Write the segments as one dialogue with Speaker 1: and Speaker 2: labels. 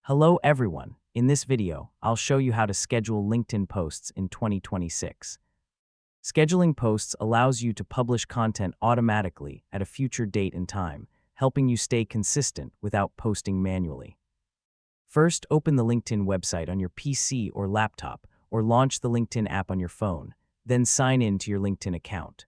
Speaker 1: Hello everyone. In this video, I'll show you how to schedule LinkedIn posts in 2026. Scheduling posts allows you to publish content automatically at a future date and time, helping you stay consistent without posting manually. First, open the LinkedIn website on your PC or laptop, or launch the LinkedIn app on your phone, then sign in to your LinkedIn account.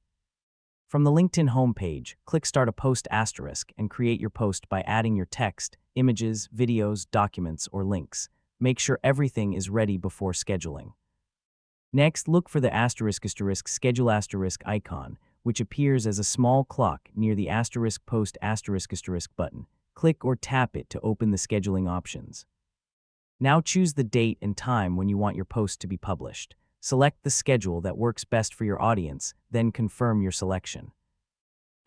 Speaker 1: From the LinkedIn homepage, click Start a Post asterisk and create your post by adding your text, images, videos, documents, or links. Make sure everything is ready before scheduling. Next, look for the schedule icon, which appears as a small clock near the post button. Click or tap it to open the scheduling options. Now choose the date and time when you want your post to be published. Select the schedule that works best for your audience, then confirm your selection.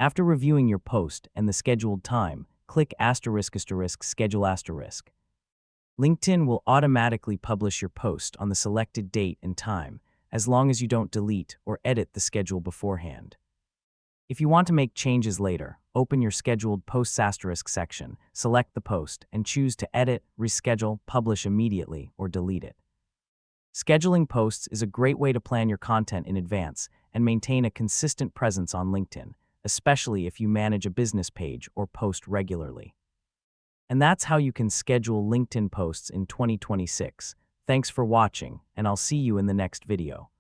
Speaker 1: After reviewing your post and the scheduled time, click schedule asterisk. LinkedIn will automatically publish your post on the selected date and time, as long as you don't delete or edit the schedule beforehand. If you want to make changes later, open your scheduled posts asterisk section, select the post, and choose to edit, reschedule, publish immediately, or delete it. Scheduling posts is a great way to plan your content in advance and maintain a consistent presence on LinkedIn, especially if you manage a business page or post regularly. And that's how you can schedule LinkedIn posts in 2026. Thanks for watching, and I'll see you in the next video.